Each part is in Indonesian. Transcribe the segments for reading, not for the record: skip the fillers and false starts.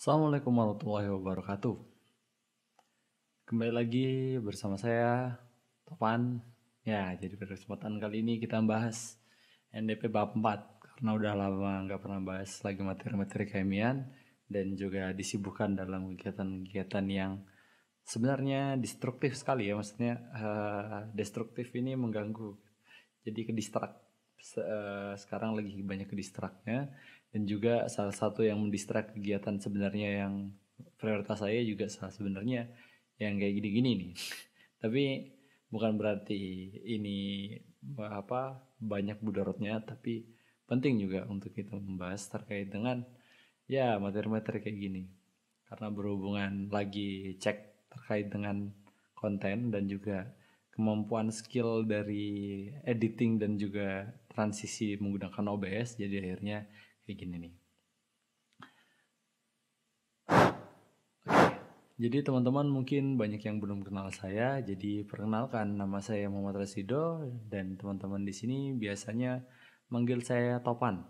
Assalamualaikum warahmatullahi wabarakatuh. Kembali lagi bersama saya, Topan. Ya, jadi pada kesempatan kali ini kita bahas NDP bab 4 karena udah lama nggak pernah bahas lagi materi-materi keilmian dan juga disibukkan dalam kegiatan-kegiatan yang sebenarnya destruktif sekali ya, maksudnya destruktif ini mengganggu. Jadi sekarang lagi banyak kedistraknya dan juga salah satu yang mendistrak kegiatan sebenarnya yang prioritas saya juga sebenarnya yang kayak gini-gini nih. Tapi bukan berarti ini banyak mudaratnya, tapi penting juga untuk kita membahas terkait dengan ya materi-materi kayak gini. Karena berhubungan lagi cek terkait dengan konten dan juga kemampuan skill dari editing dan juga transisi menggunakan OBS, jadi akhirnya kayak gini nih. Jadi teman-teman mungkin banyak yang belum kenal saya, jadi perkenalkan, nama saya Muhammad Rasido dan teman-teman di sini biasanya manggil saya Topan.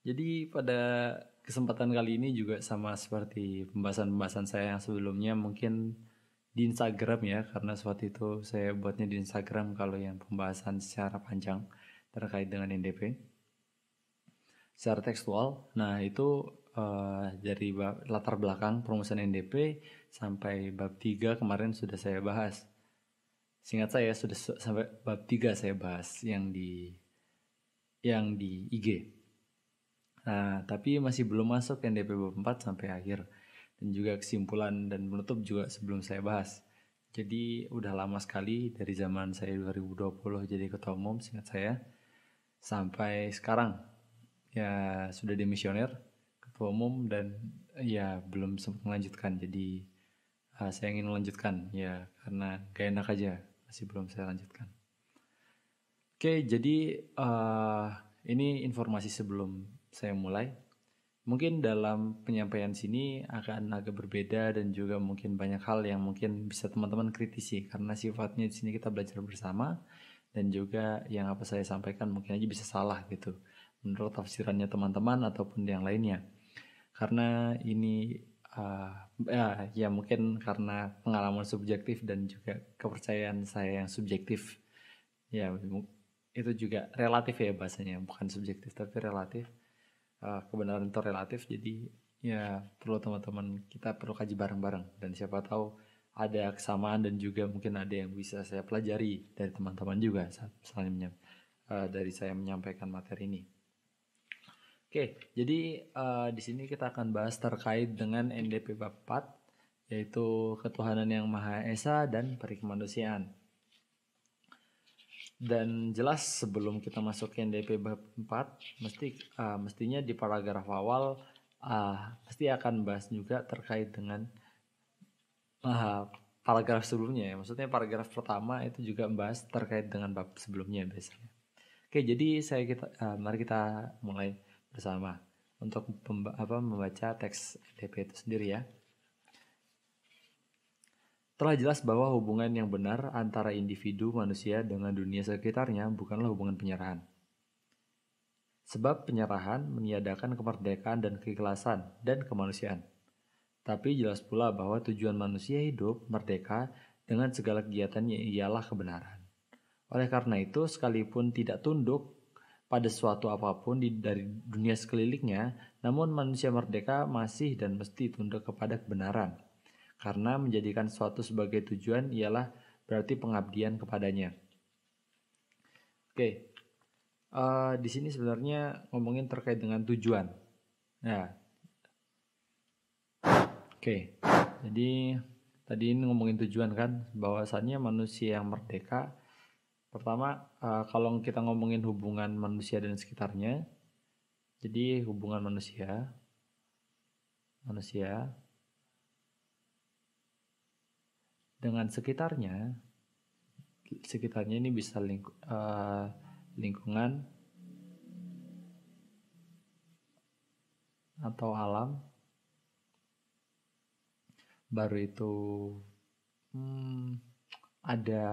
Jadi pada kesempatan kali ini juga sama seperti pembahasan-pembahasan saya yang sebelumnya, mungkin di Instagram ya, karena waktu itu saya buatnya di Instagram kalau yang pembahasan secara panjang terkait dengan NDP secara tekstual. Nah itu dari latar belakang perumusan NDP sampai bab 3 kemarin sudah saya bahas. Singkat saya sudah sampai bab 3 saya bahas yang di IG. Nah, tapi masih belum masuk NDP bab 4 sampai akhir. Dan juga kesimpulan dan penutup juga sebelum saya bahas. Jadi udah lama sekali dari zaman saya 2020 jadi ketua umum singkat saya sampai sekarang ya sudah dimisioner ketua umum dan ya belum sempat melanjutkan. Jadi saya ingin melanjutkan ya karena gak enak aja masih belum saya lanjutkan. Oke, jadi ini informasi sebelum saya mulai. Mungkin dalam penyampaian sini akan agak berbeda dan juga mungkin banyak hal yang mungkin bisa teman-teman kritisi karena sifatnya di sini kita belajar bersama dan juga yang apa saya sampaikan mungkin aja bisa salah gitu menurut tafsirannya teman-teman ataupun yang lainnya. Karena ini ya mungkin karena pengalaman subjektif dan juga kepercayaan saya yang subjektif. Ya itu juga relatif ya bahasanya, bukan subjektif tapi relatif. Kebenaran itu relatif, jadi ya perlu teman-teman kita perlu kaji bareng-bareng dan siapa tahu ada kesamaan dan juga mungkin ada yang bisa saya pelajari dari teman-teman juga misalnya dari saya menyampaikan materi ini. Oke, jadi di sini kita akan bahas terkait dengan NDP bab 4 yaitu ketuhanan yang Maha Esa dan perikemanusiaan. Dan jelas sebelum kita masuk ke NDP bab 4 mestinya di paragraf awal pasti akan bahas juga terkait dengan paragraf sebelumnya ya. Maksudnya paragraf pertama itu juga membahas terkait dengan bab sebelumnya biasanya. Oke, jadi mari kita mulai bersama untuk membaca teks NDP itu sendiri ya. Telah jelas bahwa hubungan yang benar antara individu manusia dengan dunia sekitarnya bukanlah hubungan penyerahan. Sebab penyerahan meniadakan kemerdekaan dan keikhlasan dan kemanusiaan. Tapi jelas pula bahwa tujuan manusia hidup merdeka dengan segala kegiatannya ialah kebenaran. Oleh karena itu, sekalipun tidak tunduk pada suatu apapun dari dunia sekelilingnya, namun manusia merdeka masih dan mesti tunduk kepada kebenaran. Karena menjadikan sesuatu sebagai tujuan ialah berarti pengabdian kepadanya. Oke, di sini sebenarnya ngomongin terkait dengan tujuan. Nah, oke. Jadi tadi ini ngomongin tujuan kan, bahwasannya manusia yang merdeka. Pertama, kalau kita ngomongin hubungan manusia dan sekitarnya, jadi hubungan manusia dengan sekitarnya ini bisa lingkungan atau alam, baru itu ada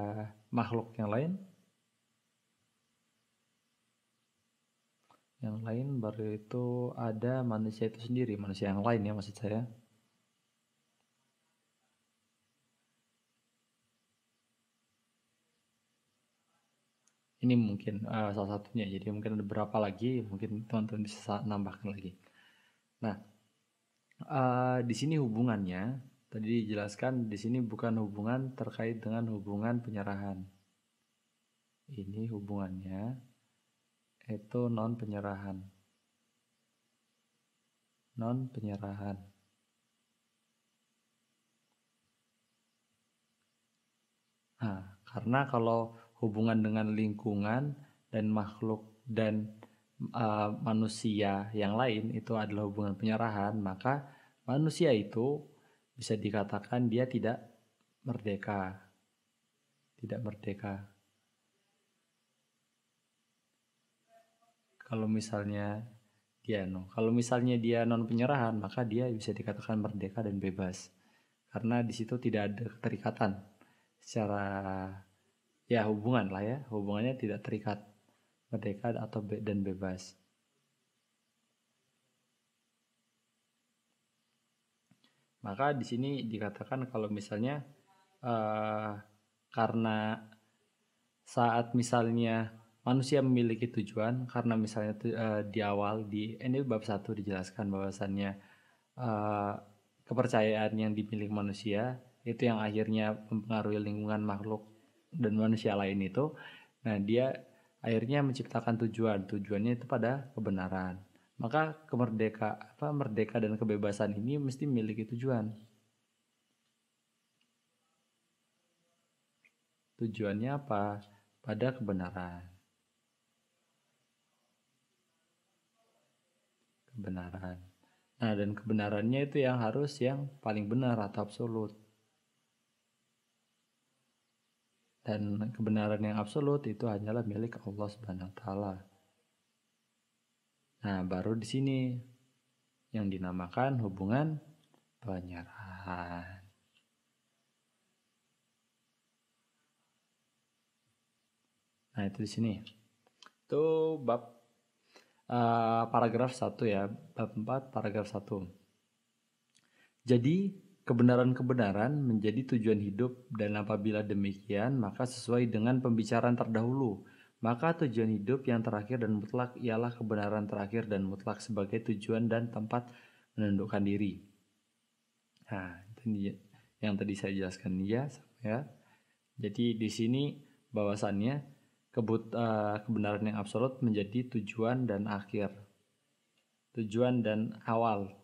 makhluk yang lain Yang lain baru itu ada manusia itu sendiri, manusia yang lain ya maksud saya. Ini mungkin salah satunya. Jadi mungkin ada beberapa lagi, mungkin teman-teman bisa nambahkan lagi. Nah, di sini hubungannya tadi dijelaskan di sini bukan hubungan terkait dengan hubungan penyerahan. Ini hubungannya itu non penyerahan. Non penyerahan. Nah, karena kalau hubungan dengan lingkungan dan makhluk dan manusia yang lain itu adalah hubungan penyerahan, maka manusia itu bisa dikatakan dia tidak merdeka. Tidak merdeka. Kalau misalnya dia non penyerahan, maka dia bisa dikatakan merdeka dan bebas. Karena di situ tidak ada keterikatan secara ya hubungan lah ya, hubungannya tidak terikat, merdeka atau dan bebas. Maka di sini dikatakan kalau misalnya karena saat misalnya manusia memiliki tujuan, karena misalnya di awal di ini bab 1 dijelaskan bahwasannya kepercayaan yang dimiliki manusia itu yang akhirnya mempengaruhi lingkungan makhluk dan manusia lain itu. Nah, dia akhirnya menciptakan tujuannya itu pada kebenaran. Maka merdeka dan kebebasan ini mesti memiliki tujuan. Tujuannya apa? Pada kebenaran. Kebenaran. Nah, dan kebenarannya itu yang harus yang paling benar atau absolut. Dan kebenaran yang absolut itu hanyalah milik Allah Subhanahu wa taala. Nah, baru di sini yang dinamakan hubungan penyerahan. Nah, itu di sini. Itu bab paragraf 1 ya, bab 4 paragraf 1. Jadi, kebenaran-kebenaran menjadi tujuan hidup dan apabila demikian, maka sesuai dengan pembicaraan terdahulu, maka tujuan hidup yang terakhir dan mutlak ialah kebenaran terakhir dan mutlak sebagai tujuan dan tempat menundukkan diri. Nah, itu yang tadi saya jelaskan ya. Jadi di sini bahwasannya kebenaran yang absolut menjadi tujuan dan akhir. Tujuan dan awal.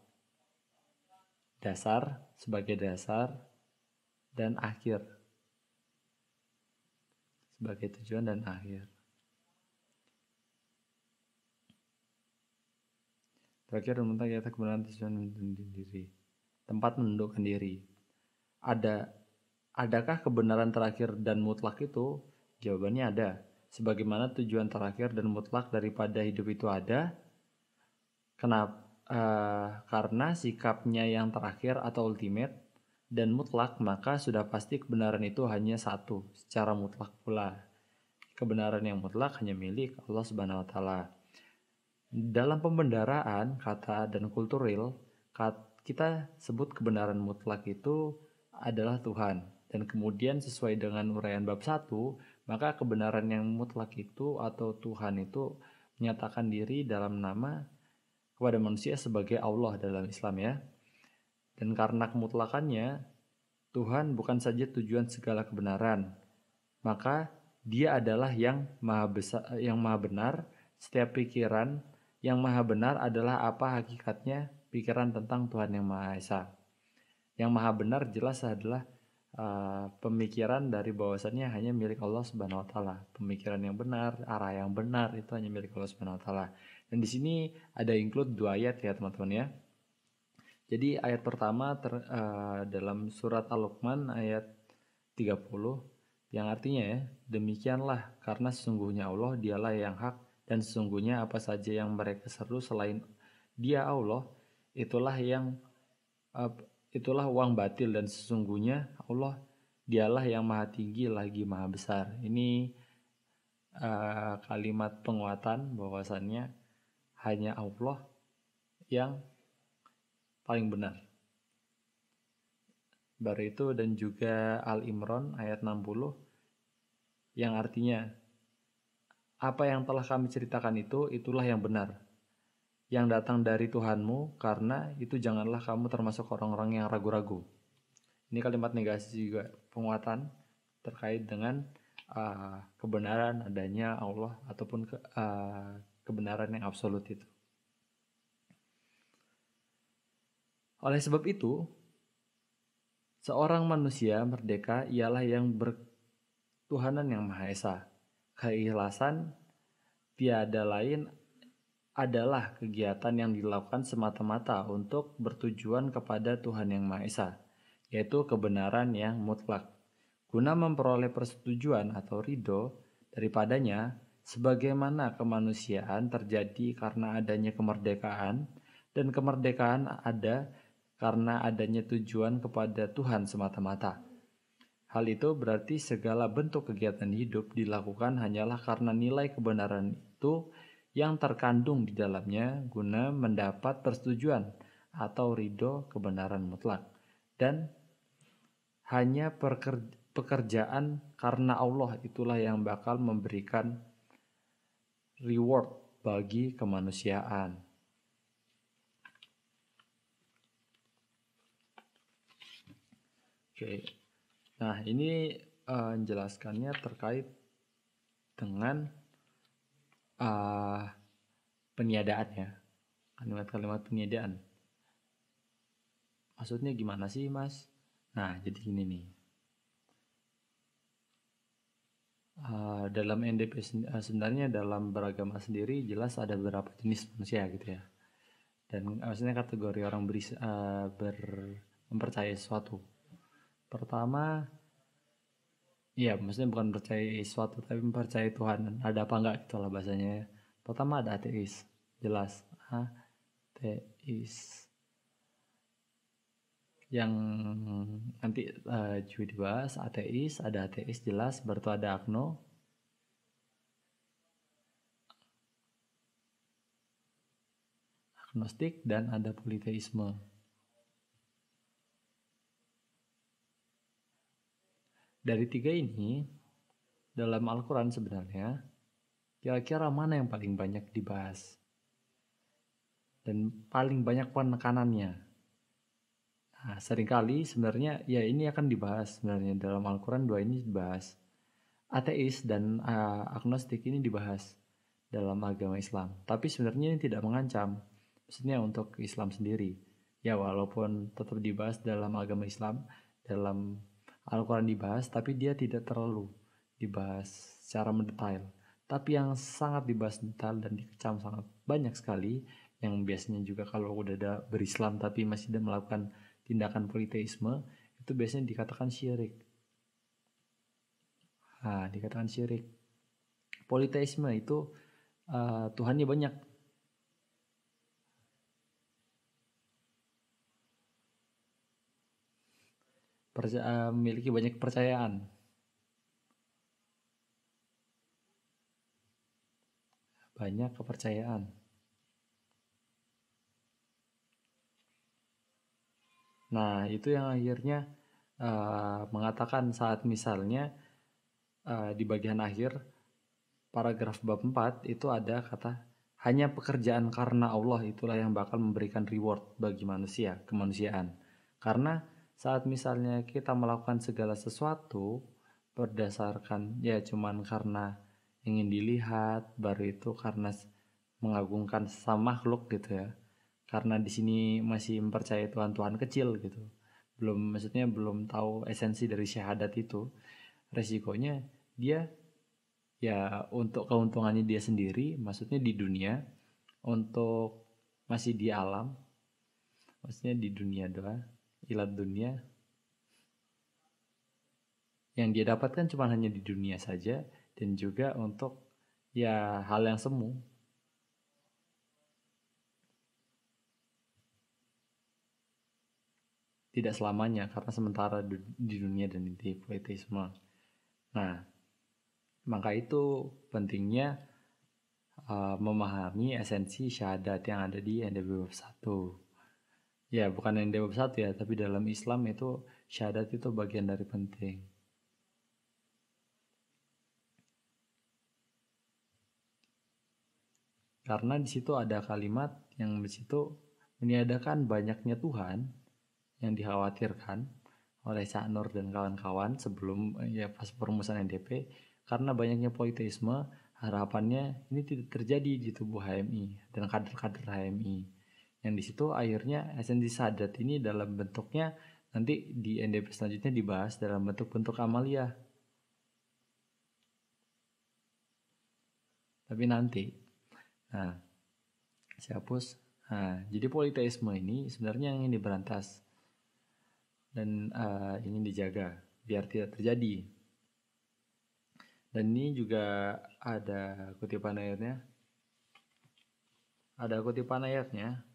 Dasar sebagai dasar dan akhir. Sebagai tujuan dan akhir. Terakhir tentang kata kebenaran tujuan menundukkan diri. Tempat menundukkan diri. Adakah kebenaran terakhir dan mutlak itu? Jawabannya ada. Sebagaimana tujuan terakhir dan mutlak daripada hidup itu ada. Kenapa? Karena sikapnya yang terakhir atau ultimate dan mutlak, maka sudah pasti kebenaran itu hanya satu secara mutlak pula. Kebenaran yang mutlak hanya milik Allah Subhanahu wa taala. Dalam pembendaraan kata dan kultural, kita sebut kebenaran mutlak itu adalah Tuhan. Dan kemudian sesuai dengan uraian bab 1, maka kebenaran yang mutlak itu atau Tuhan itu menyatakan diri dalam nama kepada manusia sebagai Allah dalam Islam ya. Dan karena kemutlakannya, Tuhan bukan saja tujuan segala kebenaran, maka Dia adalah yang maha besar, yang maha benar. Setiap pikiran yang maha benar adalah apa hakikatnya pikiran tentang Tuhan yang Maha Esa. Yang maha benar jelas adalah pemikiran dari bahwasannya hanya milik Allah Subhanahu wa taala. Pemikiran yang benar, arah yang benar itu hanya milik Allah Subhanahu wa taala. Dan di sini ada include 2 ayat ya teman-teman ya. Jadi ayat pertama dalam surat Al-Luqman ayat 30 yang artinya ya, demikianlah karena sesungguhnya Allah dialah yang hak dan sesungguhnya apa saja yang mereka seru selain Dia Allah itulah uang batil dan sesungguhnya Allah dialah yang maha tinggi lagi maha besar. Ini kalimat penguatan bahwasannya hanya Allah yang paling benar. Baru itu dan juga Al-Imran ayat 60 yang artinya apa yang telah kami ceritakan itu itulah yang benar yang datang dari Tuhanmu, karena itu janganlah kamu termasuk orang-orang yang ragu-ragu. Ini kalimat negasi juga, penguatan terkait dengan kebenaran adanya Allah ataupun kebenaran yang absolut itu. Oleh sebab itu, seorang manusia merdeka ialah yang bertuhanan yang Maha Esa. Keikhlasan tiada lain adalah kegiatan yang dilakukan semata-mata untuk bertujuan kepada Tuhan yang Maha Esa, yaitu kebenaran yang mutlak, guna memperoleh persetujuan atau ridho daripadanya, sebagaimana kemanusiaan terjadi karena adanya kemerdekaan, dan kemerdekaan ada karena adanya tujuan kepada Tuhan semata-mata. Hal itu berarti segala bentuk kegiatan hidup dilakukan hanyalah karena nilai kebenaran itu yang terkandung di dalamnya guna mendapat persetujuan atau ridho kebenaran mutlak, dan hanya pekerjaan karena Allah itulah yang bakal memberikan reward bagi kemanusiaan. Oke, nah ini menjelaskannya terkait dengan peniadaan ya, kalimat-kalimat peniadaan. Maksudnya gimana sih mas? Nah jadi gini nih, dalam NDP sebenarnya dalam beragama sendiri jelas ada beberapa jenis manusia gitu ya, dan maksudnya kategori orang mempercayai sesuatu. Pertama, iya maksudnya bukan percaya sesuatu tapi mempercayai Tuhan ada apa enggak gitu lah bahasanya. Pertama ada ateis, jelas ateis yang nanti juga dibahas. Ateis, ada ateis jelas, baru ada agnostik, dan ada politeisme. Dari tiga ini dalam Al-Quran sebenarnya kira-kira mana yang paling banyak dibahas dan paling banyak penekanannya? Nah, seringkali sebenarnya ya ini akan dibahas sebenarnya dalam Al-Quran, dua ini dibahas. Ateis dan agnostik ini dibahas dalam agama Islam, tapi sebenarnya ini tidak mengancam, maksudnya untuk Islam sendiri. Ya walaupun tetap dibahas dalam agama Islam, dalam Al-Quran dibahas, tapi dia tidak terlalu dibahas secara mendetail. Tapi yang sangat dibahas detail dan dikecam sangat banyak sekali, yang biasanya juga kalau udah ada berislam tapi masih melakukan tindakan politeisme, itu biasanya dikatakan syirik. Nah, dikatakan syirik. Politeisme itu Tuhannya banyak. Memiliki banyak kepercayaan. Banyak kepercayaan. Nah, itu yang akhirnya mengatakan saat misalnya di bagian akhir paragraf bab 4 itu ada kata hanya pekerjaan karena Allah itulah yang bakal memberikan reward bagi manusia, kemanusiaan. Karena saat misalnya kita melakukan segala sesuatu berdasarkan ya cuman karena ingin dilihat, baru itu karena mengagungkan sesama makhluk gitu ya. Karena di sini masih mempercayai Tuhan-Tuhan kecil gitu. Maksudnya belum tahu esensi dari syahadat itu. Resikonya dia ya untuk keuntungannya dia sendiri, maksudnya di dunia, untuk masih di alam, maksudnya di dunia doa, ilat dunia, yang dia dapatkan cuma hanya di dunia saja, dan juga untuk ya hal yang semu. Tidak selamanya, karena sementara di dunia dan di politeisme. Nah, maka itu pentingnya memahami esensi syahadat yang ada di NDB bab 1. Ya, bukan NDB bab 1 ya, tapi dalam Islam itu syahadat itu bagian dari penting. Karena di situ ada kalimat yang di situ meniadakan banyaknya Tuhan yang dikhawatirkan oleh Cak Nur dan kawan-kawan sebelum ya pas perumusan NDP, karena banyaknya politeisme, harapannya ini tidak terjadi di tubuh HMI dan kader-kader HMI. Yang di situ akhirnya esensi sadat ini dalam bentuknya nanti di NDP selanjutnya dibahas dalam bentuk-bentuk amalia. Tapi nanti, nah, saya hapus. Nah, jadi politeisme ini sebenarnya yang ingin diberantas dan ingin dijaga biar tidak terjadi. Dan ini juga ada kutipan ayatnya. Ada kutipan ayatnya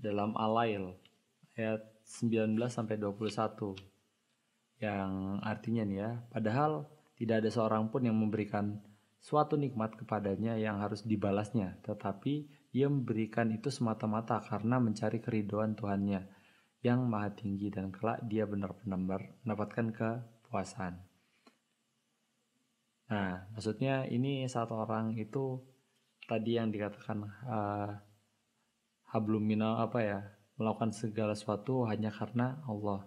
dalam Al-Lail ayat 19 sampai 21 yang artinya nih ya, padahal tidak ada seorang pun yang memberikan suatu nikmat kepadanya yang harus dibalasnya, tetapi ia memberikan itu semata-mata karena mencari keridhaan Tuhannya yang maha tinggi, dan kelak dia benar-benar mendapatkan kepuasan. Nah, maksudnya ini satu orang itu tadi yang dikatakan hablum minal apa ya, melakukan segala sesuatu hanya karena Allah.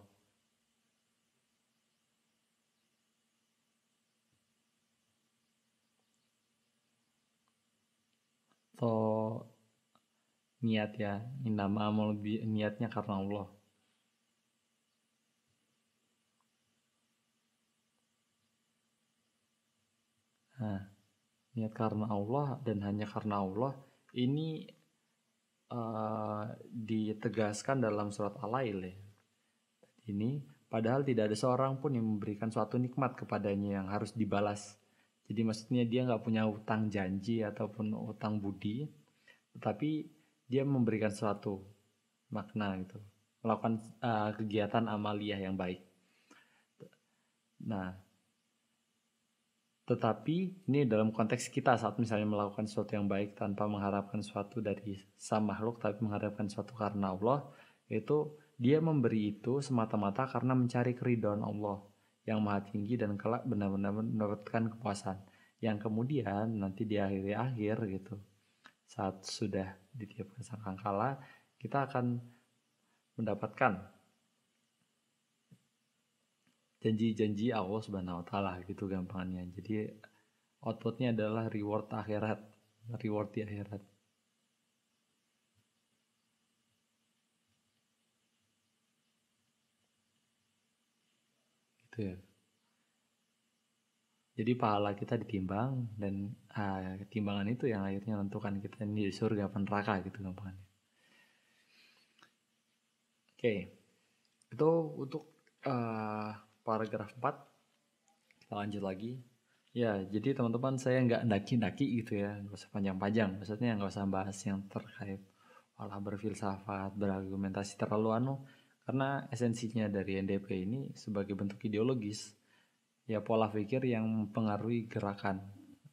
Atau niat ya, innama amal niatnya karena Allah. Nah, niat karena Allah dan hanya karena Allah ini ditegaskan dalam surat Al-Lail ya. Ini padahal tidak ada seorang pun yang memberikan suatu nikmat kepadanya yang harus dibalas. Jadi maksudnya dia nggak punya utang janji ataupun utang budi, tetapi dia memberikan suatu makna gitu, melakukan kegiatan amaliyah yang baik. Nah, tetapi ini dalam konteks kita saat misalnya melakukan sesuatu yang baik tanpa mengharapkan sesuatu dari sang makhluk, tapi mengharapkan sesuatu karena Allah, itu dia memberi itu semata-mata karena mencari keridhaan Allah yang maha tinggi dan kelak benar-benar mendapatkan kepuasan. Yang kemudian nanti di akhir gitu, saat sudah ditiupkan sangkakala, kita akan mendapatkan janji-janji Allah Subhanahu wa taala gitu gampangannya. Jadi outputnya adalah reward akhirat, reward di akhirat. Gitu ya. Jadi pahala kita ditimbang dan timbangan itu yang akhirnya menentukan kita ini di surga apa neraka gitu gampangannya. Oke. Itu untuk paragraf 4. Kita lanjut lagi. Ya, jadi teman-teman saya nggak daki-daki gitu ya, nggak usah panjang-panjang. Maksudnya nggak usah bahas yang terkait malah berfilsafat, berargumentasi terlalu karena esensinya dari NDP ini sebagai bentuk ideologis, ya pola pikir yang mempengaruhi gerakan,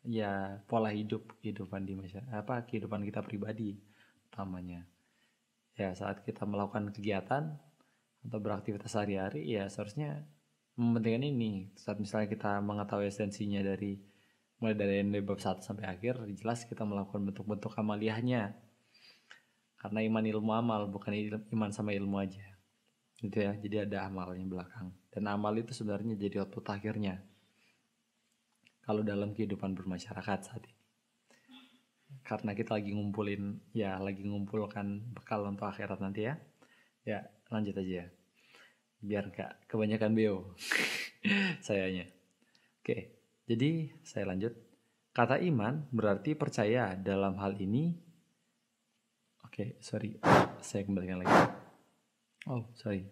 ya pola kehidupan di masyarakat, kehidupan kita pribadi utamanya. Ya saat kita melakukan kegiatan atau beraktivitas sehari-hari, ya seharusnya mementingkan ini. Saat misalnya kita mengetahui esensinya dari mulai dari bab 1 sampai akhir, jelas kita melakukan bentuk-bentuk amaliyahnya. Karena iman ilmu amal, bukan iman sama ilmu aja. Gitu ya, jadi ada amalnya belakang. Dan amal itu sebenarnya jadi output akhirnya. Kalau dalam kehidupan bermasyarakat saat ini. Karena kita lagi ngumpulkan bekal untuk akhirat nanti ya. Ya, lanjut aja ya. Biar gak kebanyakan beo sayanya. Oke, jadi saya lanjut. Kata iman berarti percaya dalam hal ini. Oke, sorry, saya kembalikan lagi. Oh, sorry,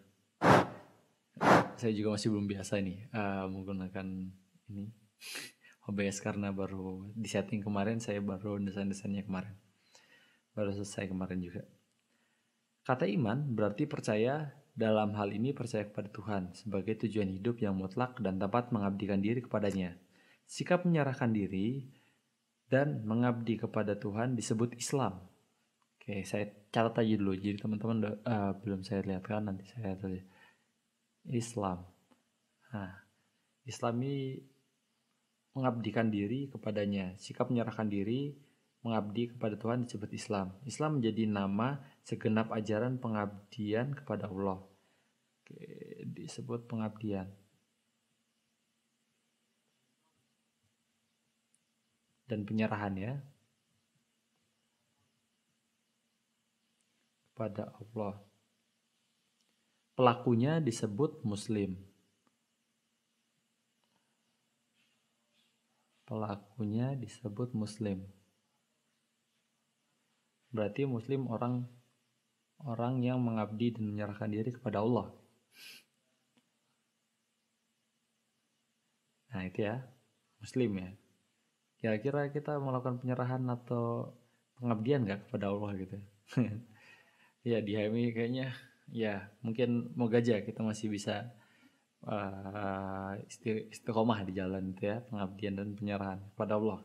saya juga masih belum biasa nih menggunakan ini OBS karena baru disetting kemarin. Saya baru desain-desainnya kemarin, baru selesai kemarin juga. Kata iman berarti percaya dalam hal ini, percaya kepada Tuhan sebagai tujuan hidup yang mutlak dan dapat mengabdikan diri kepadanya. Sikap menyerahkan diri dan mengabdi kepada Tuhan disebut Islam. Oke, saya catat aja dulu. Jadi teman-teman belum saya lihatkan, nanti saya tulis Islam. Nah, Islam ini mengabdikan diri kepadanya. Sikap menyerahkan diri, mengabdi kepada Tuhan disebut Islam. Islam menjadi nama segenap ajaran pengabdian kepada Allah. Oke, disebut pengabdian. Dan penyerahan ya kepada Allah. Pelakunya disebut Muslim. Pelakunya disebut Muslim. Berarti Muslim orang yang mengabdi dan menyerahkan diri kepada Allah. Nah itu ya, Muslim ya. Kira-kira kita melakukan penyerahan atau pengabdian gak kepada Allah gitu? Ya di HMI kayaknya ya mungkin mau aja kita masih bisa istiqomah di jalan itu ya, pengabdian dan penyerahan kepada Allah.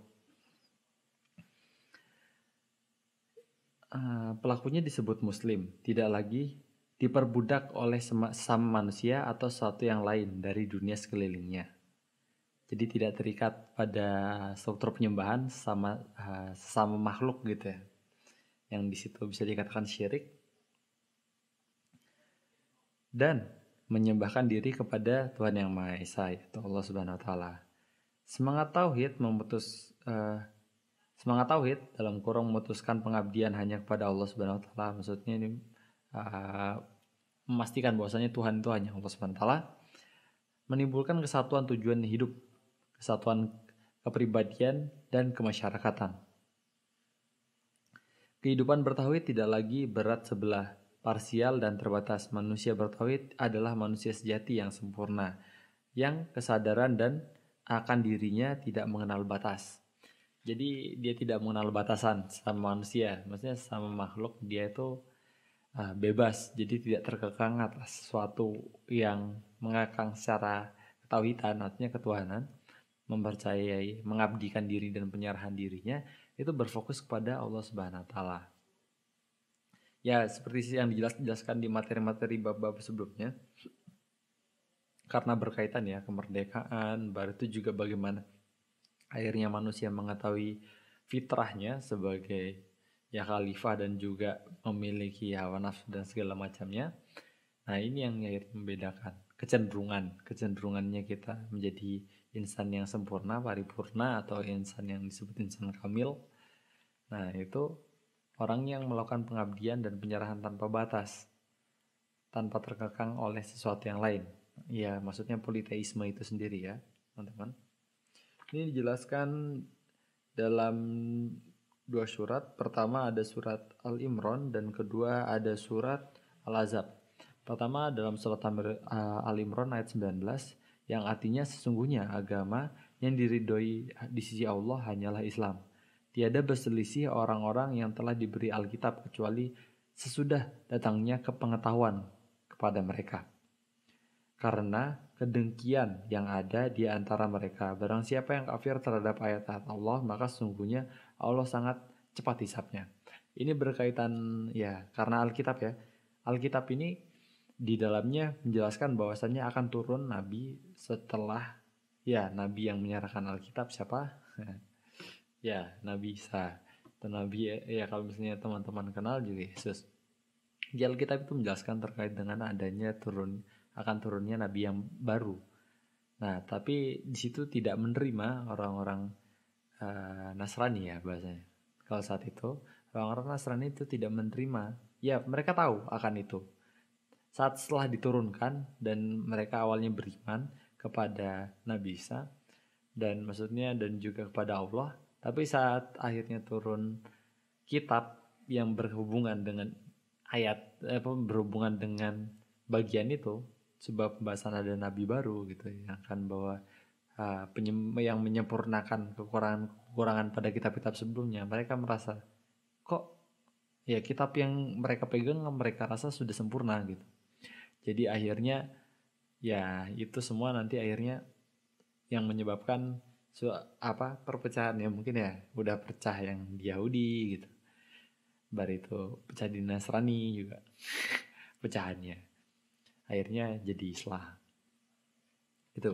Pelakunya disebut Muslim, tidak lagi diperbudak oleh sesama manusia atau sesuatu yang lain dari dunia sekelilingnya. Jadi tidak terikat pada struktur penyembahan sesama makhluk gitu ya. Yang di situ bisa dikatakan syirik. Dan menyembahkan diri kepada Tuhan Yang Maha Esa, yaitu Allah Subhanahu wa taala. Semangat tauhid dalam kurung memutuskan pengabdian hanya kepada Allah Subhanahu wa taala. Maksudnya ini memastikan bahwasanya Tuhan itu hanya Allah Subhanahu wa taala, menimbulkan kesatuan tujuan hidup, kesatuan kepribadian dan kemasyarakatan. Kehidupan bertauhid tidak lagi berat sebelah, parsial dan terbatas. Manusia bertauhid adalah manusia sejati yang sempurna, yang kesadaran dan akan dirinya tidak mengenal batas. Jadi dia tidak mengenal batasan sama manusia, maksudnya sama makhluk dia itu bebas, jadi tidak terkekang atas sesuatu yang mengekang secara ketauhidan, artinya ketuhanan, mempercayai, mengabdikan diri dan penyerahan dirinya itu berfokus kepada Allah Subhanahu wa taala. Ya, seperti yang dijelaskan di materi-materi bab-bab sebelumnya. Karena berkaitan ya kemerdekaan, baru itu juga bagaimana akhirnya manusia mengetahui fitrahnya sebagai ya khalifah dan juga memiliki hawa nafsu dan segala macamnya. Nah ini yang akhirnya membedakan kecenderungannya kita menjadi insan yang sempurna, paripurna, atau insan yang disebut insan kamil. Nah itu orang yang melakukan pengabdian dan penyerahan tanpa batas, tanpa terkekang oleh sesuatu yang lain. Ya maksudnya politeisme itu sendiri ya teman-teman. Ini dijelaskan dalam dua surat. Pertama ada surat Al-Imran dan kedua ada surat Al-Ahzab. Pertama dalam surat Al-Imran ayat 19 yang artinya sesungguhnya agama yang diridhoi di sisi Allah hanyalah Islam. Tiada berselisih orang-orang yang telah diberi Alkitab kecuali sesudah datangnya kepengetahuan kepada mereka. Karena kedengkian yang ada di antara mereka. Barang siapa yang kafir terhadap ayat-ayat Allah, maka sesungguhnya Allah sangat cepat hisapnya. Ini berkaitan ya karena Alkitab ya. Alkitab ini di dalamnya menjelaskan bahwasannya akan turun nabi setelah ya nabi yang menyerahkan Alkitab siapa? Ya Nabi Isa. Dan Nabi ya kalau misalnya teman-teman kenal juga Yesus. Di Alkitab itu menjelaskan terkait dengan adanya akan turunnya nabi yang baru. Nah, tapi di situ tidak menerima orang-orang Nasrani ya bahasanya. Kalau saat itu orang-orang Nasrani itu tidak menerima. Ya, mereka tahu akan itu. Saat setelah diturunkan dan mereka awalnya beriman kepada Nabi Isa dan maksudnya dan juga kepada Allah, tapi saat akhirnya turun kitab yang berhubungan dengan berhubungan dengan bagian itu, sebab pembahasan ada nabi baru gitu yang akan bawa yang menyempurnakan kekurangan pada kitab-kitab sebelumnya. Mereka merasa kok ya kitab yang mereka pegang mereka rasa sudah sempurna gitu. Jadi akhirnya ya itu semua nanti akhirnya yang menyebabkan perpecahan ya mungkin ya udah pecah yang di Yahudi gitu, bar itu pecah di Nasrani juga pecahannya, akhirnya jadi Islam itu.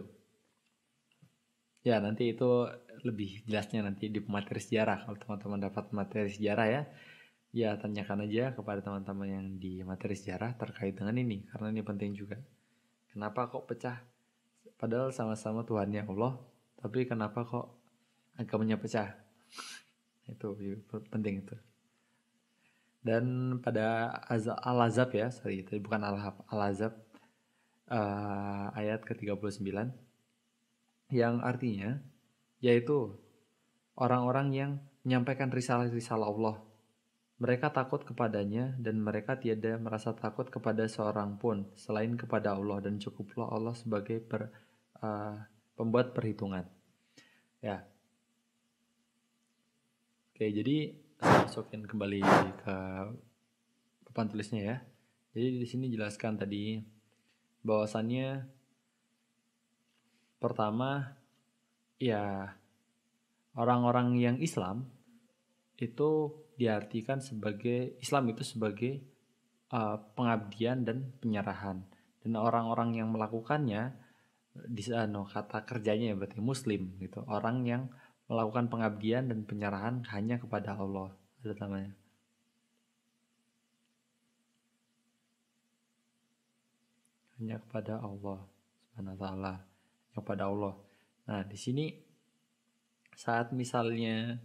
Ya nanti itu lebih jelasnya nanti di materi sejarah, kalau teman-teman dapat materi sejarah ya, ya tanyakan aja kepada teman-teman yang di materi sejarah terkait dengan ini, karena ini penting juga. Kenapa kok pecah? Padahal sama-sama Tuhannya Allah, tapi kenapa kok agamanya pecah? Itu penting itu. Dan pada Al-Ahzab ya, sorry itu bukan Al-Ahzab, ayat ke-39 yang artinya yaitu orang-orang yang menyampaikan risalah-risalah Allah. Mereka takut kepadanya dan mereka tiada merasa takut kepada seorang pun selain kepada Allah, dan cukuplah Allah sebagai pembuat perhitungan. Ya. Oke, jadi saya masukin kembali ke papan tulisnya ya. Jadi di sini jelaskan tadi bahwasannya pertama ya orang-orang yang Islam itu diartikan sebagai Islam itu sebagai pengabdian dan penyerahan, dan orang-orang yang melakukannya di sana kata kerjanya ya berarti Muslim gitu, orang yang melakukan pengabdian dan penyerahan hanya kepada Allah, ada namanya hanya kepada Allah Subhanahu wa taala, hanya kepada Allah. Nah di sini saat misalnya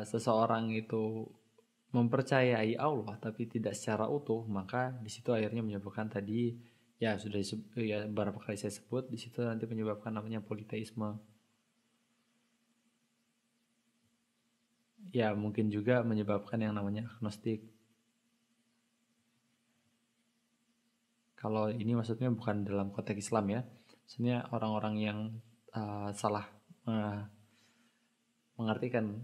seseorang itu mempercayai Allah tapi tidak secara utuh, maka di situ akhirnya menyebabkan tadi ya sudah ya beberapa kali saya sebut, di situ nanti menyebabkan namanya politeisme. Ya mungkin juga menyebabkan yang namanya agnostik. Kalau ini maksudnya bukan dalam konteks Islam ya, maksudnya orang-orang yang salah mengartikan,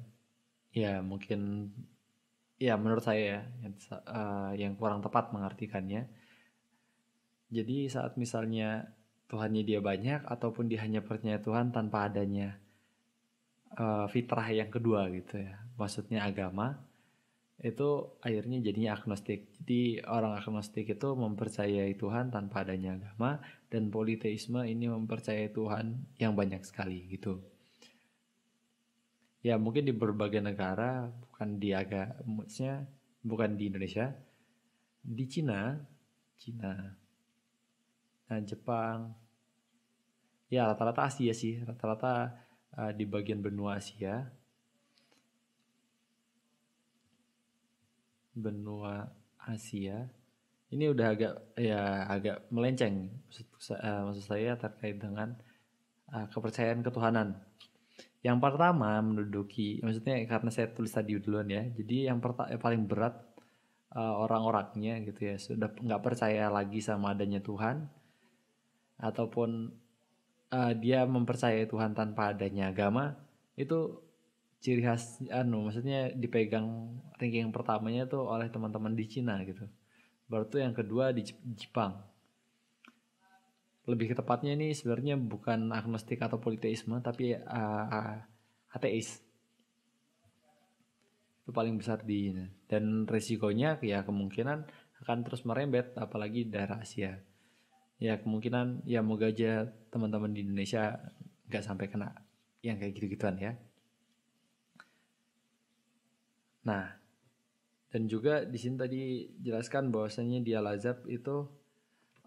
ya mungkin ya menurut saya ya yang kurang tepat mengartikannya. Jadi saat misalnya Tuhannya dia banyak ataupun dia hanya percaya Tuhan tanpa adanya fitrah yang kedua gitu ya, maksudnya agama, itu akhirnya jadinya agnostik. Jadi orang agnostik itu mempercayai Tuhan tanpa adanya agama, dan politeisme ini mempercayai Tuhan yang banyak sekali gitu. Ya mungkin di berbagai negara, bukan di maksudnya bukan di Indonesia, di Cina, nah Jepang, ya rata-rata Asia sih, rata-rata di bagian benua Asia, ini udah agak melenceng maksud saya terkait dengan kepercayaan ketuhanan. Yang pertama menduduki, maksudnya karena saya tulis tadi duluan ya, jadi yang paling berat orang-orangnya gitu ya sudah nggak percaya lagi sama adanya Tuhan, ataupun dia mempercayai Tuhan tanpa adanya agama. Itu ciri khas maksudnya dipegang ranking yang pertamanya tuh oleh teman-teman di Cina gitu. Baru tuh yang kedua di Jepang. Lebih tepatnya ini sebenarnya bukan agnostik atau politeisme, tapi ateis. Itu paling besar dan resikonya ya kemungkinan akan terus merembet apalagi daerah Asia. Ya kemungkinan ya moga aja teman-teman di Indonesia nggak sampai kena yang kayak gitu-gituan ya. Nah, dan juga di sini tadi jelaskan bahwasanya di Al-Ahzab itu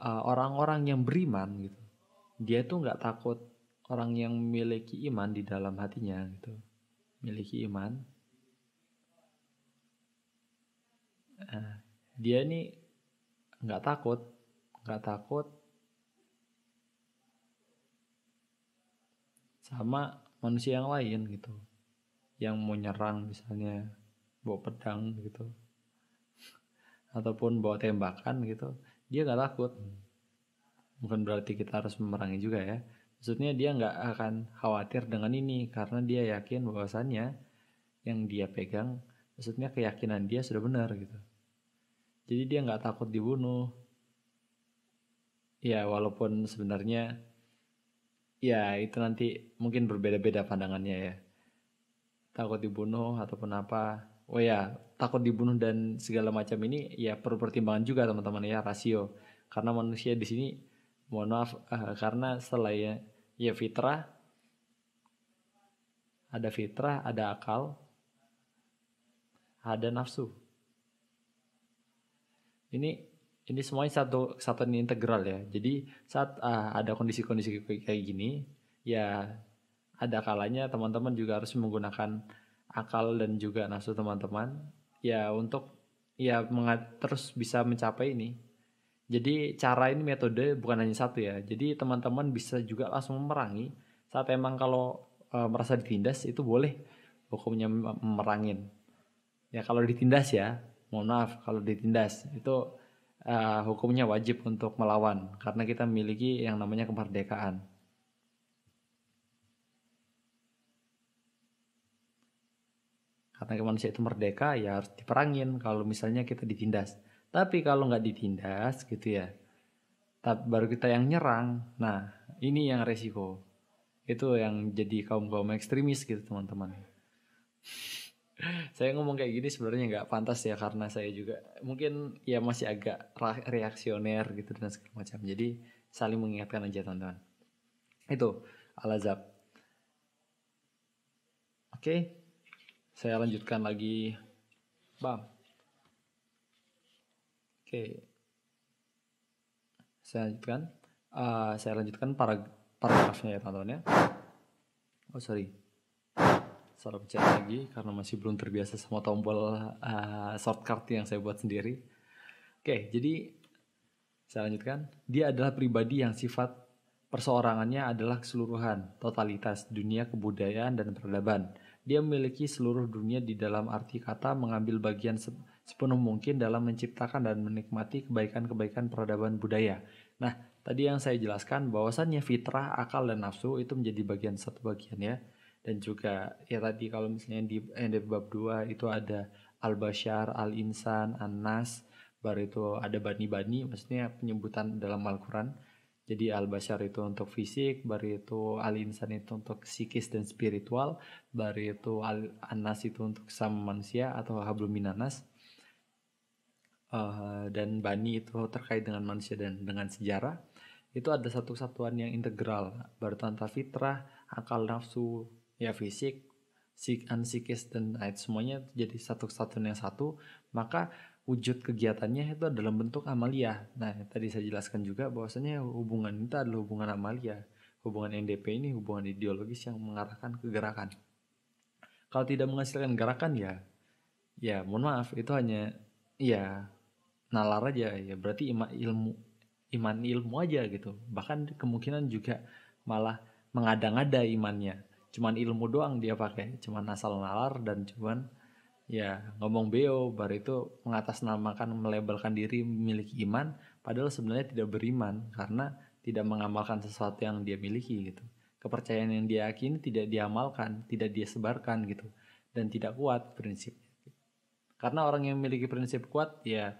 orang-orang yang beriman gitu, dia tuh nggak takut orang yang memiliki iman di dalam hatinya gitu, memiliki iman. Dia ini nggak takut sama manusia yang lain gitu, yang mau nyerang misalnya bawa pedang gitu ataupun bawa tembakan gitu, dia nggak takut. Bukan berarti kita harus memerangi juga ya, maksudnya dia nggak akan khawatir dengan ini karena dia yakin bahwasannya yang dia pegang, maksudnya keyakinan dia sudah benar gitu. Jadi dia nggak takut dibunuh. Ya walaupun sebenarnya Ya itu nanti mungkin berbeda-beda pandangannya ya. Takut dibunuh ataupun apa. Oh ya, takut dibunuh dan segala macam ini ya perlu pertimbangan juga teman-teman ya, rasio. Karena manusia di sini, mohon maaf, karena setelah ya fitrah, ada akal, ada nafsu. Ini ini semuanya satu kesatuan integral ya. Jadi saat ada kondisi-kondisi kayak gini, ya ada kalanya teman-teman juga harus menggunakan akal dan juga nafsu teman-teman ya untuk ya terus bisa mencapai ini. Jadi cara ini metode bukan hanya satu ya. Jadi teman-teman bisa juga langsung memerangi saat emang kalau merasa ditindas itu boleh hukumnya memerangin. Ya kalau ditindas ya, mohon maaf kalau ditindas itu hukumnya wajib untuk melawan karena kita memiliki yang namanya kemerdekaan. Karena manusia itu merdeka ya harus diperangin kalau misalnya kita ditindas. Tapi kalau nggak ditindas gitu ya, baru kita yang nyerang. Nah ini yang resiko. Itu yang jadi kaum ekstremis gitu teman-teman. Saya ngomong kayak gini sebenarnya nggak pantas ya karena saya juga mungkin ya masih agak reaksioner gitu dan segala macam. Jadi saling mengingatkan aja teman-teman. Itu Al-Azhab. Oke, saya lanjutkan lagi, Bang. Oke, saya lanjutkan paragrafnya ya teman-teman ya. Oh sorry, salah pencet lagi karena masih belum terbiasa sama tombol shortcut yang saya buat sendiri. Oke, jadi saya lanjutkan. Dia adalah pribadi yang sifat perseorangannya adalah keseluruhan, totalitas, dunia kebudayaan dan peradaban. Dia memiliki seluruh dunia di dalam arti kata, mengambil bagian sepenuh mungkin dalam menciptakan dan menikmati kebaikan-kebaikan peradaban budaya. Nah, tadi yang saya jelaskan bahwasannya fitrah, akal, dan nafsu itu menjadi satu bagian ya. Dan juga ya tadi kalau misalnya di bab 2 itu ada al-bashar, al-insan, an-nas, baru itu ada bani-bani, maksudnya penyebutan dalam Al-Quran. Jadi al-bashar itu untuk fisik, baru itu al-insan itu untuk psikis dan spiritual, baru itu al-anas itu untuk sama manusia atau hablum minanas. Dan bani itu terkait dengan manusia dan dengan sejarah. Itu ada satu kesatuan yang integral, baru tanpa fitrah, akal, nafsu, ya fisik, psikis dan semuanya jadi satu kesatuan yang satu. Maka wujud kegiatannya itu dalam bentuk amalia. Nah, tadi saya jelaskan juga bahwasanya hubungan itu adalah hubungan amalia. Hubungan NDP ini hubungan ideologis yang mengarahkan ke gerakan. Kalau tidak menghasilkan gerakan ya mohon maaf itu hanya ya nalar aja ya, berarti iman ilmu aja gitu. Bahkan kemungkinan juga malah mengada-ngada imannya. Cuman ilmu doang dia pakai, cuman asal nalar dan cuman ya ngomong beo, baru itu mengatasnamakan melabelkan diri memiliki iman padahal sebenarnya tidak beriman karena tidak mengamalkan sesuatu yang dia miliki gitu. Kepercayaan yang dia yakini tidak diamalkan, tidak dia sebarkan gitu, dan tidak kuat prinsip. Karena orang yang memiliki prinsip kuat ya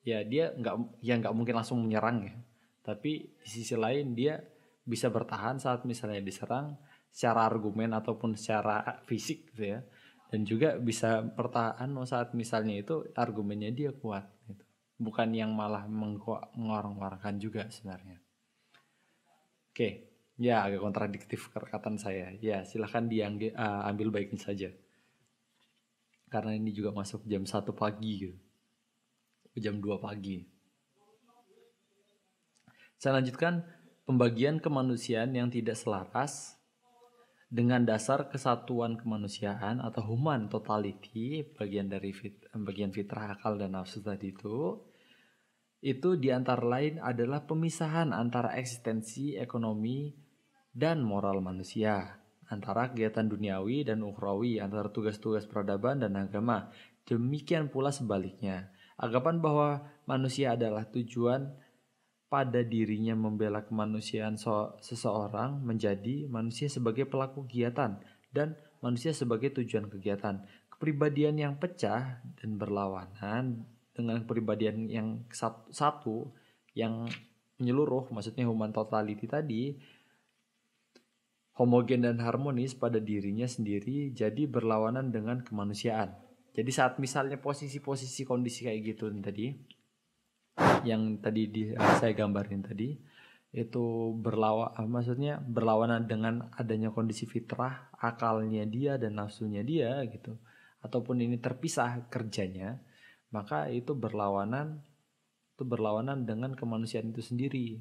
dia nggak mungkin langsung menyerang ya. Tapi di sisi lain dia bisa bertahan saat misalnya diserang secara argumen ataupun secara fisik gitu ya. Dan juga bisa bertahan saat misalnya itu argumennya dia kuat gitu. Bukan yang malah mengorang-orangkan juga sebenarnya. Oke, ya agak kontradiktif perkataan saya. Ya silahkan ambil baiknya saja. Karena ini juga masuk jam 1 pagi gitu. Jam 2 pagi. Saya lanjutkan pembagian kemanusiaan yang tidak selaras dengan dasar kesatuan kemanusiaan atau human totality, bagian fitrah, akal dan nafsu tadi itu di antara lain adalah pemisahan antara eksistensi, ekonomi, dan moral manusia, antara kegiatan duniawi dan ukhrawi, antara tugas-tugas peradaban dan agama. Demikian pula sebaliknya. Anggapan bahwa manusia adalah tujuan pada dirinya membela kemanusiaan seseorang menjadi manusia sebagai pelaku kegiatan dan manusia sebagai tujuan kegiatan. Kepribadian yang pecah dan berlawanan dengan kepribadian yang satu yang menyeluruh, maksudnya human totality tadi, homogen dan harmonis pada dirinya sendiri, jadi berlawanan dengan kemanusiaan. Jadi saat misalnya posisi-posisi kondisi kayak gitu tadi, yang tadi saya gambarin tadi, itu maksudnya berlawanan dengan adanya kondisi fitrah, akalnya dia dan nafsunya dia gitu, ataupun ini terpisah kerjanya, maka itu berlawanan dengan kemanusiaan itu sendiri.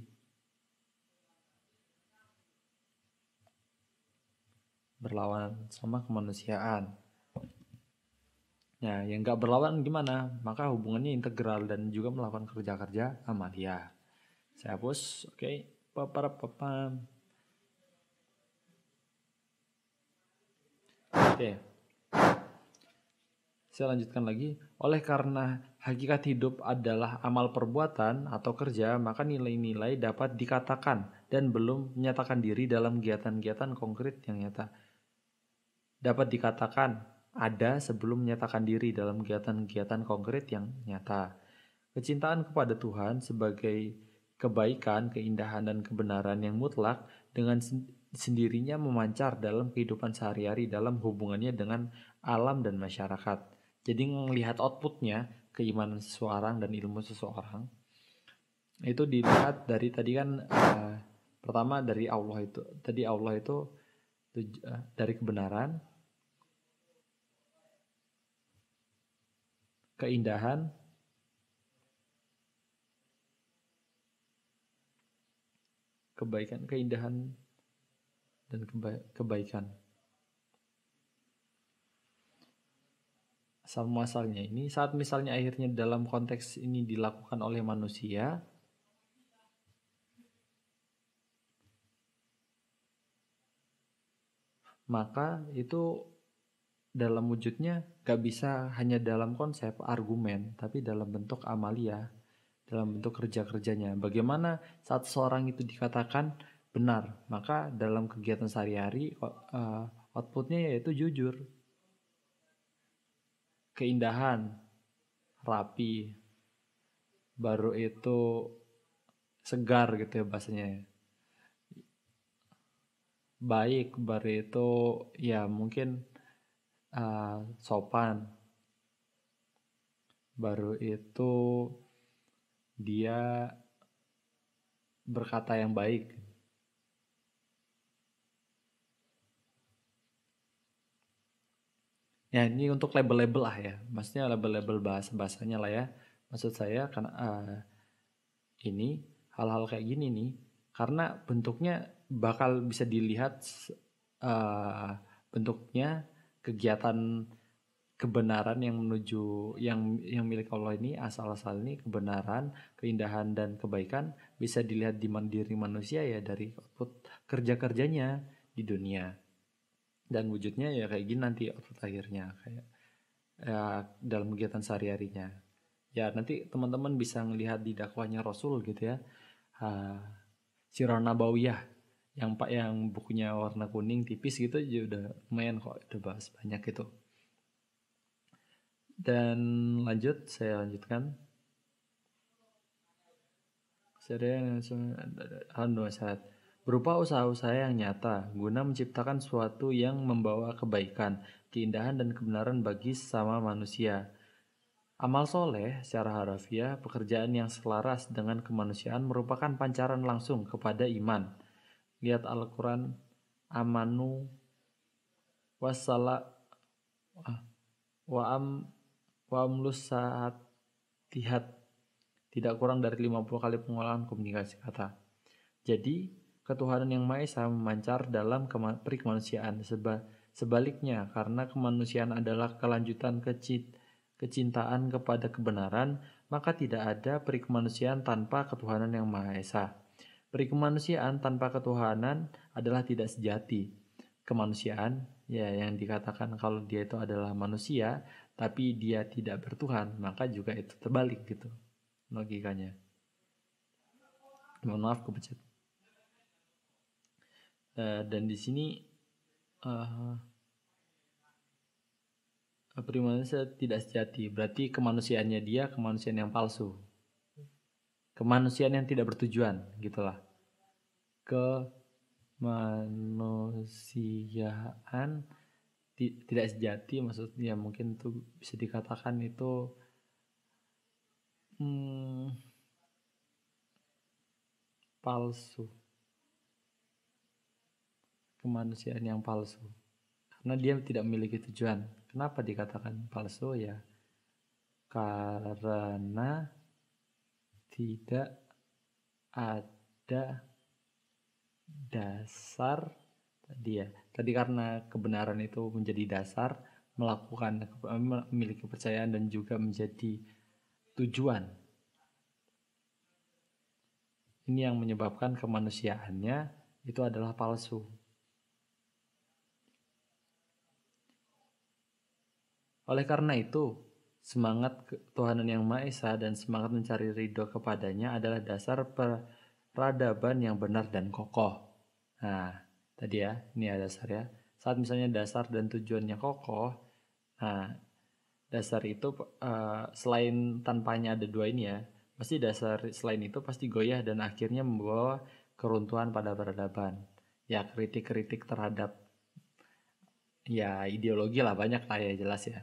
Berlawanan sama kemanusiaan. Nah, yang nggak berlawan gimana? Maka hubungannya integral dan juga melakukan kerja-kerja amalia. Saya hapus, oke. Oke. Saya lanjutkan lagi. Oleh karena hakikat hidup adalah amal perbuatan atau kerja, maka nilai-nilai dapat dikatakan dan belum menyatakan diri dalam kegiatan-kegiatan konkret yang nyata. Dapat dikatakan ada sebelum menyatakan diri dalam kegiatan-kegiatan konkret yang nyata. Kecintaan kepada Tuhan sebagai kebaikan, keindahan, dan kebenaran yang mutlak dengan sendirinya memancar dalam kehidupan sehari-hari dalam hubungannya dengan alam dan masyarakat. Jadi melihat outputnya, keimanan seseorang dan ilmu seseorang, itu dilihat dari tadi kan pertama dari Allah itu. Tadi Allah itu dari kebenaran, keindahan, kebaikan, keindahan, dan kebaikan. Asal muasalnya ini saat misalnya akhirnya dalam konteks ini dilakukan oleh manusia, maka itu dalam wujudnya gak bisa hanya dalam konsep argumen, tapi dalam bentuk amalia, dalam bentuk kerja-kerjanya. Bagaimana saat seorang itu dikatakan benar, maka dalam kegiatan sehari-hari outputnya yaitu jujur, keindahan, rapi, baru itu segar gitu ya bahasanya. Baik, baru itu ya mungkin sopan, baru itu dia berkata yang baik. Ya ini untuk label-label lah ya, maksudnya label-label bahasanya lah ya. Maksud saya karena ini hal-hal kayak gini nih, karena bentuknya bakal bisa dilihat bentuknya kegiatan kebenaran yang menuju yang milik Allah ini, asal-asal ini kebenaran, keindahan dan kebaikan bisa dilihat di diri manusia ya dari output kerja-kerjanya di dunia. Dan wujudnya ya kayak gini nanti output akhirnya kayak ya, dalam kegiatan sehari-harinya. Ya nanti teman-teman bisa ngelihat di dakwahnya Rasul gitu ya. Sirah Nabawiyah yang bukunya warna kuning tipis gitu aja udah lumayan kok, udah bahas banyak gitu. Dan saya lanjutkan. Berupa usaha-usaha yang nyata guna menciptakan sesuatu yang membawa kebaikan, keindahan dan kebenaran bagi sesama manusia. Amal soleh secara harafiah, pekerjaan yang selaras dengan kemanusiaan merupakan pancaran langsung kepada iman. Lihat Al-Quran, amanu wasala wa amlus saat tihat, tidak kurang dari 50 kali pengolahan komunikasi kata. Jadi ketuhanan yang Maha Esa memancar dalam perikemanusiaan. Sebaliknya, karena kemanusiaan adalah kelanjutan kecintaan kepada kebenaran, maka tidak ada perikemanusiaan tanpa ketuhanan yang Maha Esa. Perikemanusiaan tanpa ketuhanan adalah tidak sejati. Kemanusiaan, ya yang dikatakan kalau dia itu adalah manusia, tapi dia tidak bertuhan, maka juga itu terbalik gitu logikanya. Mohon maaf kepencet. Dan di sini perikemanusiaan tidak sejati, berarti kemanusiaannya dia kemanusiaan yang palsu, kemanusiaan yang tidak bertujuan gitulah. kemanusiaan tidak sejati, maksudnya mungkin itu bisa dikatakan itu palsu, kemanusiaan yang palsu, karena dia tidak memiliki tujuan. Kenapa dikatakan palsu? Ya karena tidak ada dasar tadi karena kebenaran itu menjadi dasar, memiliki kepercayaan dan juga menjadi tujuan. Ini yang menyebabkan kemanusiaannya itu adalah palsu. Oleh karena itu, semangat Tuhanan Yang Maha Esa dan semangat mencari ridho kepadanya adalah dasar peradaban yang benar dan kokoh. Nah, tadi ya, ini ada dasar ya. Saat misalnya dasar dan tujuannya kokoh, nah dasar itu selain tanpanya ada dua ini ya, pasti dasar selain itu pasti goyah dan akhirnya membawa keruntuhan pada peradaban. Ya kritik-kritik terhadap ya ideologi lah, banyak lah ya, jelas ya.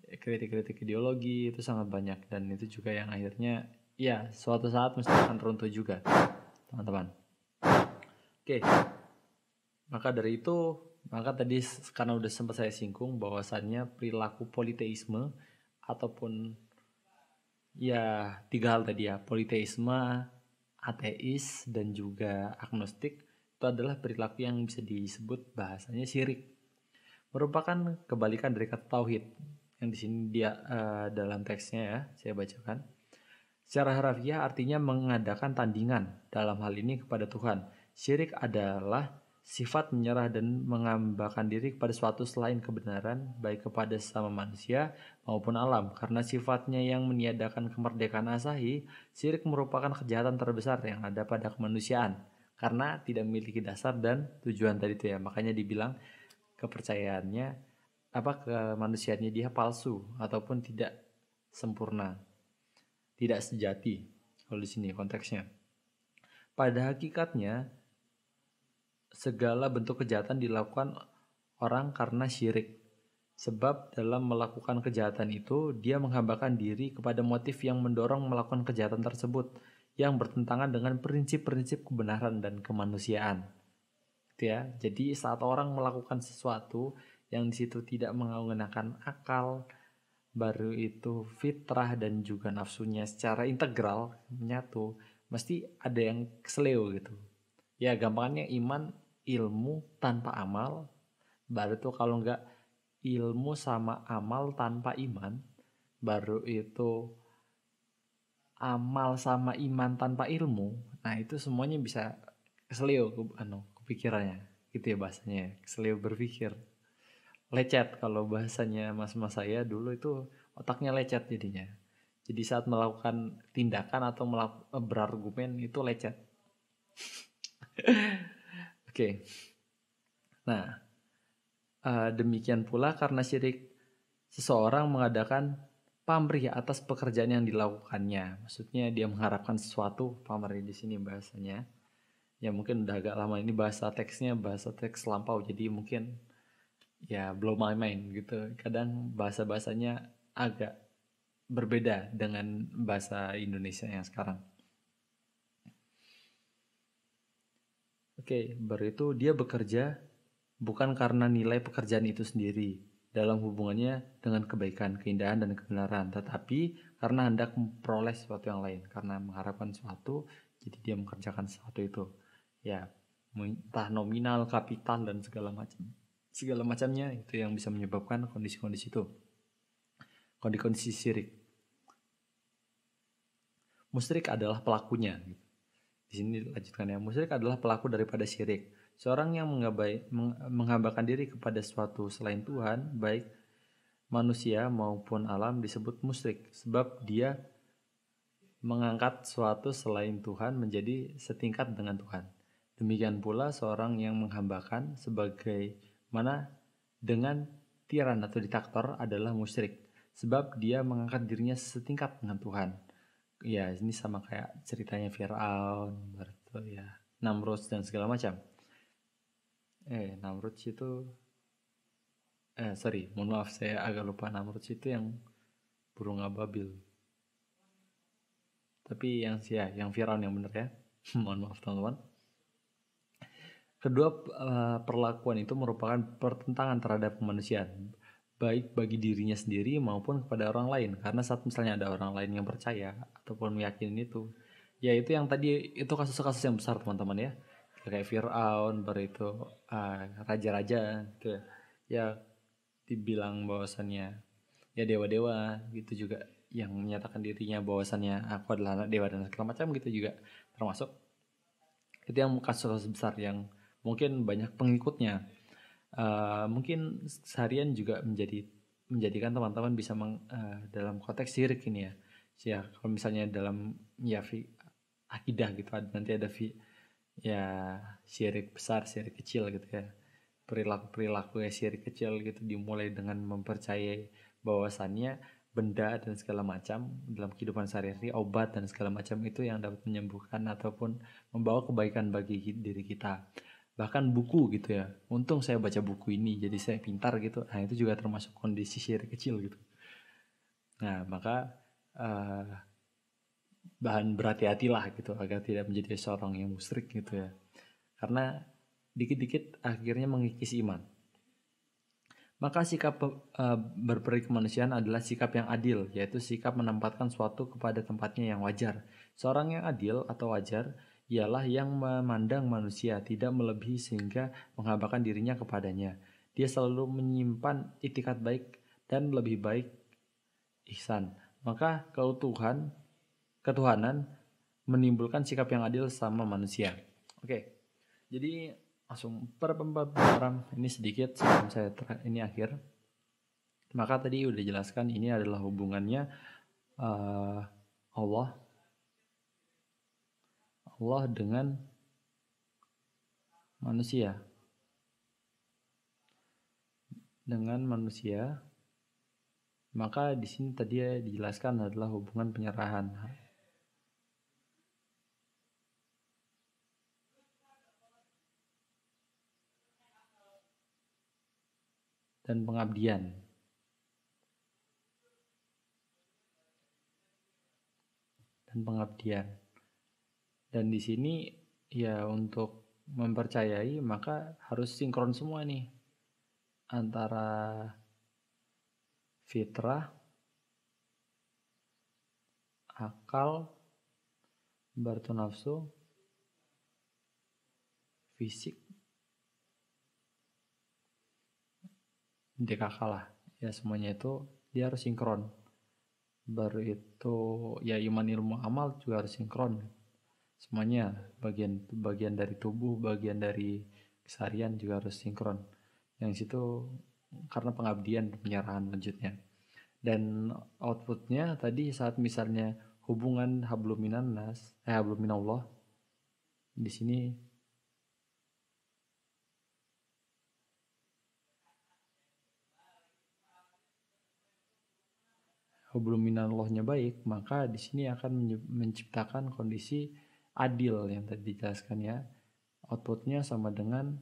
Kritik-kritik ideologi itu sangat banyak dan itu juga yang akhirnya ya suatu saat mesti akan runtuh juga, teman-teman. Oke. Maka tadi karena udah sempat saya singgung bahwasannya perilaku politeisme ataupun ya tiga hal tadi ya, politeisme, ateis dan juga agnostik, itu adalah perilaku yang bisa disebut bahasanya syirik. Merupakan kebalikan dari kata tauhid yang di sini dia dalam teksnya ya saya bacakan. Secara harafiah artinya mengadakan tandingan dalam hal ini kepada Tuhan. Syirik adalah sifat menyerah dan mengambakan diri kepada suatu selain kebenaran, baik kepada sesama manusia maupun alam. Karena sifatnya yang meniadakan kemerdekaan asahi, syirik merupakan kejahatan terbesar yang ada pada kemanusiaan. Karena tidak memiliki dasar dan tujuan tadi itu ya. Makanya dibilang kepercayaannya kemanusiaannya dia palsu ataupun tidak sempurna, tidak sejati. Kalau di sini konteksnya, pada hakikatnya segala bentuk kejahatan dilakukan orang karena syirik. Sebab dalam melakukan kejahatan itu dia menghambakan diri kepada motif yang mendorong melakukan kejahatan tersebut, yang bertentangan dengan prinsip-prinsip kebenaran dan kemanusiaan. Gitu ya. Jadi saat orang melakukan sesuatu yang di situ tidak menggunakan akal, baru itu fitrah dan juga nafsunya secara integral menyatu, mesti ada yang kesleo gitu. Ya gampangnya iman ilmu tanpa amal, baru tuh kalau enggak ilmu sama amal tanpa iman, baru itu amal sama iman tanpa ilmu. Nah itu semuanya bisa kesleo kepikirannya gitu ya bahasanya, kesleo berpikir. Lecet kalau bahasanya mas-mas saya dulu itu, otaknya lecet jadinya. Jadi saat melakukan tindakan atau berargumen itu lecet. Oke. Nah, demikian pula karena syirik seseorang mengadakan pamrih atas pekerjaan yang dilakukannya. Maksudnya dia mengharapkan sesuatu, pamrih di sini bahasanya. Ya mungkin udah agak lama ini bahasa teksnya bahasa teks lampau, jadi mungkin ya blow my mind gitu. Kadang bahasa-bahasanya agak berbeda dengan bahasa Indonesia yang sekarang. Oke, baru itu dia bekerja bukan karena nilai pekerjaan itu sendiri dalam hubungannya dengan kebaikan, keindahan, dan kebenaran, tetapi karena hendak memperoleh sesuatu yang lain, karena mengharapkan sesuatu, jadi dia mengerjakan sesuatu itu. Ya, entah nominal, kapital, dan segala macamnya itu yang bisa menyebabkan kondisi-kondisi itu, kondisi syirik. Musyrik adalah pelakunya. Di sini dilanjutkan ya, musyrik adalah pelaku daripada syirik. Seorang yang menghambakan diri kepada suatu selain Tuhan, baik manusia maupun alam, disebut musyrik, sebab dia mengangkat suatu selain Tuhan menjadi setingkat dengan Tuhan. Demikian pula seorang yang menghambakan sebagaimana dengan tiran atau diktator adalah musyrik, sebab dia mengangkat dirinya setingkat dengan Tuhan. Ya ini sama kayak ceritanya Fir'aun, ya, Namrud dan segala macam. Namrud itu sorry, mohon maaf saya agak lupa. Namrud itu yang burung ababil. Tapi yang Firaun yang benar ya. Mohon maaf teman-teman. Kedua perlakuan itu merupakan pertentangan terhadap kemanusiaan, baik bagi dirinya sendiri maupun kepada orang lain. Karena saat misalnya ada orang lain yang percaya ataupun meyakini itu, ya itu yang tadi itu kasus-kasus yang besar teman-teman ya, kayak Firaun, itu raja-raja gitu ya, ya dibilang bahwasannya ya dewa-dewa gitu juga, yang menyatakan dirinya bahwasannya aku adalah anak dewa dan segala macam gitu juga termasuk. Itu yang kasus-kasus besar yang mungkin banyak pengikutnya. Mungkin seharian juga menjadikan teman-teman bisa dalam konteks syirik ini ya. Ya kalau misalnya dalam ya akidah gitu nanti ada ya syirik besar, syirik kecil gitu ya. Perilaku ya syirik kecil gitu dimulai dengan mempercayai bahwasannya benda dan segala macam dalam kehidupan sehari-hari, obat dan segala macam itu yang dapat menyembuhkan ataupun membawa kebaikan bagi diri kita. Bahkan buku gitu ya, untung saya baca buku ini jadi saya pintar gitu. Nah itu juga termasuk kondisi syirik kecil gitu. Nah maka bahan berhati-hatilah gitu agar tidak menjadi seorang yang musyrik gitu ya, karena dikit-dikit akhirnya mengikis iman. Maka sikap berperi kemanusiaan adalah sikap yang adil, yaitu sikap menempatkan suatu kepada tempatnya yang wajar. Seorang yang adil atau wajar ialah yang memandang manusia tidak melebihi sehingga menghambakan dirinya kepadanya. Dia selalu menyimpan itikat baik dan lebih baik ihsan. Maka ketuhanan menimbulkan sikap yang adil sama manusia. Oke. Jadi langsung pembahasan ini sedikit sebelum saya ini akhir. Maka tadi udah jelaskan ini adalah hubungannya Allah dengan manusia. Maka di sini tadi dijelaskan adalah hubungan penyerahan dan pengabdian. Dan di sini ya untuk mempercayai maka harus sinkron semua nih antara fitrah, akal, batu nafsu, fisik, DKK lah ya, semuanya itu dia harus sinkron. Baru itu ya iman, ilmu, amal juga harus sinkron. Semuanya bagian dari tubuh, bagian dari keseharian juga harus sinkron. Yang situ karena pengabdian, penyerahan lanjutnya. Dan outputnya tadi saat misalnya hubungan habluminallah di sini habluminallahnya baik, maka di sini akan menciptakan kondisi adil yang tadi dijelaskan ya. Outputnya sama dengan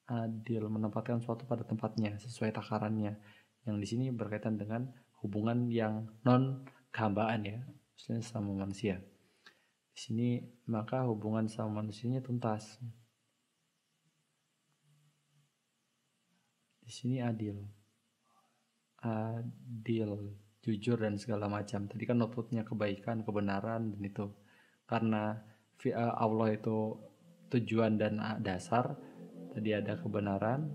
adil, menempatkan suatu pada tempatnya sesuai takarannya. Yang di sini berkaitan dengan hubungan yang non kehambaan ya, maksudnya sama manusia. Di sini maka hubungan sama manusianya tuntas. Di sini adil, jujur dan segala macam. Tadi kan outputnya kebaikan, kebenaran dan itu. Karena Allah itu tujuan dan dasar. Tadi ada kebenaran,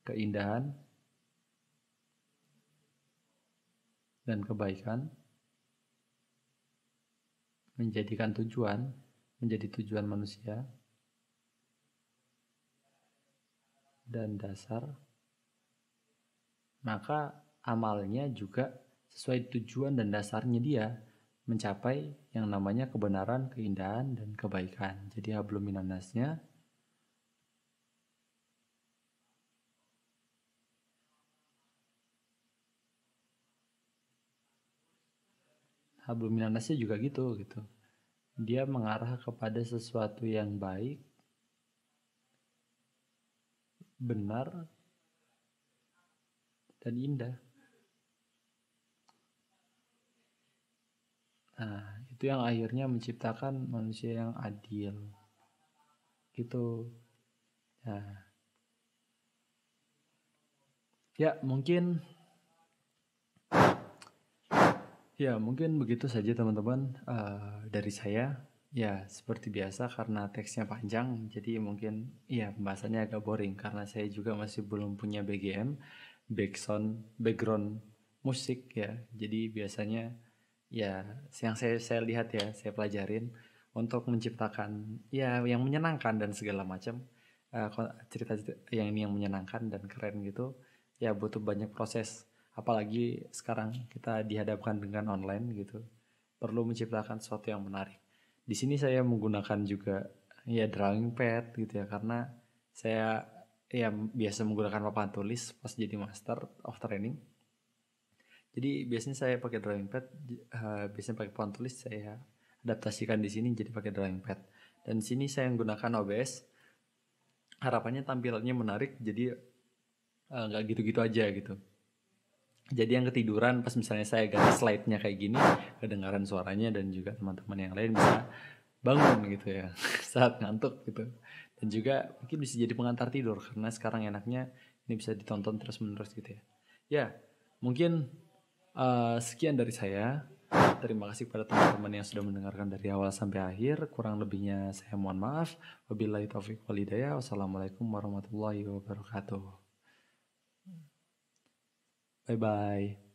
keindahan, dan kebaikan menjadi tujuan manusia dan dasar. Maka amalnya juga sesuai tujuan dan dasarnya dia mencapai yang namanya kebenaran, keindahan, dan kebaikan. Jadi hablum minannasnya juga gitu. Dia mengarah kepada sesuatu yang baik, benar, dan indah. Nah, itu yang akhirnya menciptakan manusia yang adil. Gitu. Nah, ya mungkin begitu saja teman-teman dari saya. Ya, seperti biasa karena teksnya panjang, jadi mungkin ya pembahasannya agak boring karena saya juga masih belum punya BGM, background musik ya. Jadi biasanya ya yang saya lihat ya, saya pelajarin untuk menciptakan ya yang menyenangkan dan segala macam cerita-cerita yang ini yang menyenangkan dan keren gitu ya butuh banyak proses, apalagi sekarang kita dihadapkan dengan online gitu, perlu menciptakan sesuatu yang menarik. Di sini saya menggunakan juga ya drawing pad gitu ya karena saya ya biasa menggunakan papan tulis pas jadi master of training. Jadi biasanya saya pakai drawing pad, biasanya pakai papan tulis, saya adaptasikan di sini jadi pakai drawing pad. Dan di sini saya menggunakan OBS. Harapannya tampilannya menarik, jadi nggak gitu-gitu aja gitu. Jadi yang ketiduran pas misalnya saya ganti slide-nya kayak gini, kedengaran suaranya dan juga teman-teman yang lain bisa bangun gitu ya saat ngantuk gitu. Dan juga mungkin bisa jadi pengantar tidur karena sekarang enaknya ini bisa ditonton terus-menerus gitu ya. Ya, mungkin sekian dari saya. Terima kasih kepada teman-teman yang sudah mendengarkan dari awal sampai akhir. Kurang lebihnya saya mohon maaf. Wabillahi taufiq wal hidayah. Wassalamualaikum warahmatullahi wabarakatuh. Bye bye.